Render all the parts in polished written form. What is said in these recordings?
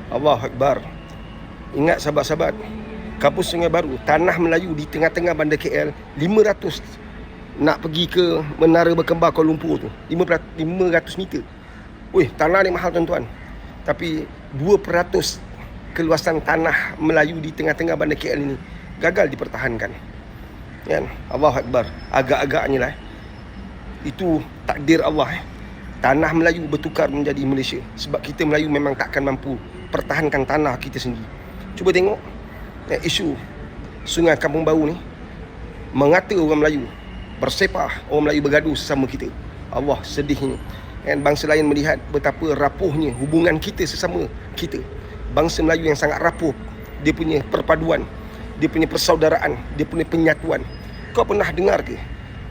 Allahu Akbar. Ingat sahabat-sahabat, kampus Sungai Baru, tanah Melayu di tengah-tengah bandar KL, 500 nak pergi ke Menara Berkembar Kuala Lumpur tu, 500 meter. Weh, tanah ni mahal tuan-tuan. Tapi 2% keluasan tanah Melayu di tengah-tengah bandar KL ini gagal dipertahankan. Kan? Allahu Akbar. Agak-agaknya lah. Itu takdir Allah. Tanah Melayu bertukar menjadi Malaysia. Sebab kita Melayu memang takkan mampu pertahankan tanah kita sendiri. Cuba tengok isu Sungai Kampung Bau ni, mengata orang Melayu, bersepah orang Melayu bergaduh sesama kita. Allah, sedihnya. Dan bangsa lain melihat betapa rapuhnya hubungan kita sesama kita. Bangsa Melayu yang sangat rapuh, dia punya perpaduan, dia punya persaudaraan, dia punya penyatuan. Kau pernah dengar ke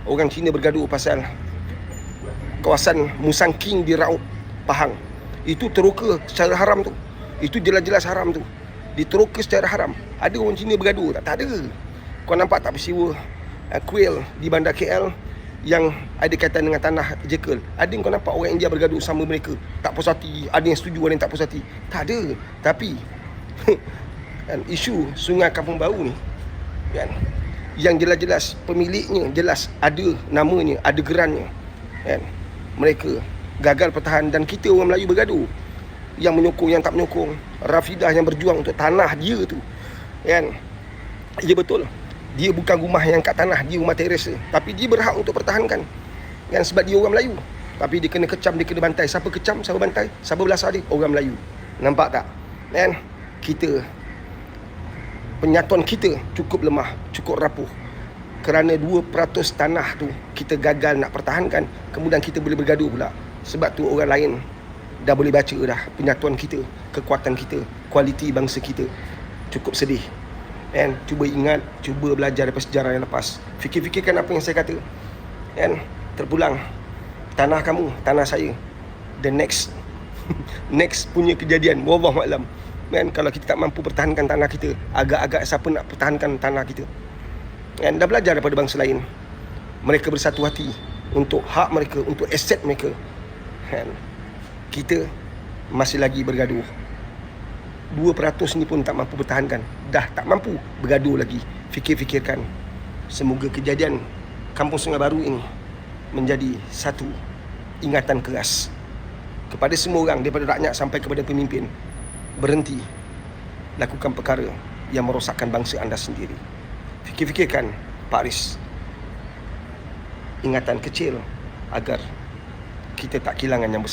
orang Cina bergaduh pasal kawasan Musang King di Raub, Pahang? Itu teroka secara haram tu. Itu jelas-jelas haram tu. Diteroka secara haram. Ada orang Cina bergaduh tak? Tak ada. Kau nampak tak peristiwa kuil di bandar KL yang ada kaitan dengan tanah Jekyll? Ada kau nampak orang India bergaduh sama mereka? Tak puas hati, ada yang setuju, ada yang tak puas hati. Tak ada. Tapi kan, isu Sungai Kampung Bau ni kan, yang jelas-jelas pemiliknya jelas ada namanya, ada gerannya kan, mereka gagal pertahan dan kita orang Melayu bergaduh. Yang menyokong, yang tak menyokong, Rafidah yang berjuang untuk tanah dia tu kan. Ya betul, dia bukan rumah yang kat tanah, dia rumah teres, tapi dia berhak untuk pertahankan kan, sebab dia orang Melayu. Tapi dia kena kecam, dia kena bantai. Siapa kecam, siapa bantai, siapa belasah dia? Orang Melayu. Nampak tak kan? Kita, penyatuan kita cukup lemah, cukup rapuh. Kerana 2% tanah tu kita gagal nak pertahankan, kemudian kita boleh bergaduh pula. Sebab tu orang lain dah boleh baca dah penyatuan kita, kekuatan kita, kualiti bangsa kita. Cukup sedih. And cuba ingat, cuba belajar daripada sejarah yang lepas. Fikir-fikirkan apa yang saya kata. And terpulang, tanah kamu, tanah saya. The next next punya kejadian, wallahu a'lam. Man, kalau kita tak mampu pertahankan tanah kita, agak-agak siapa nak pertahankan tanah kita? And dah belajar daripada bangsa lain. Mereka bersatu hati untuk hak mereka, untuk aset mereka. And kita masih lagi bergaduh. 2% ni pun tak mampu bertahankan. Dah tak mampu, bergaduh lagi. Fikir-fikirkan. Semoga kejadian Kampung Sungai Baru ini menjadi satu ingatan keras kepada semua orang, daripada rakyat sampai kepada pemimpin. Berhenti lakukan perkara yang merosakkan bangsa anda sendiri. Fikir-fikirkan Pak Aris. Ingatan kecil agar kita tak kehilangan yang besar.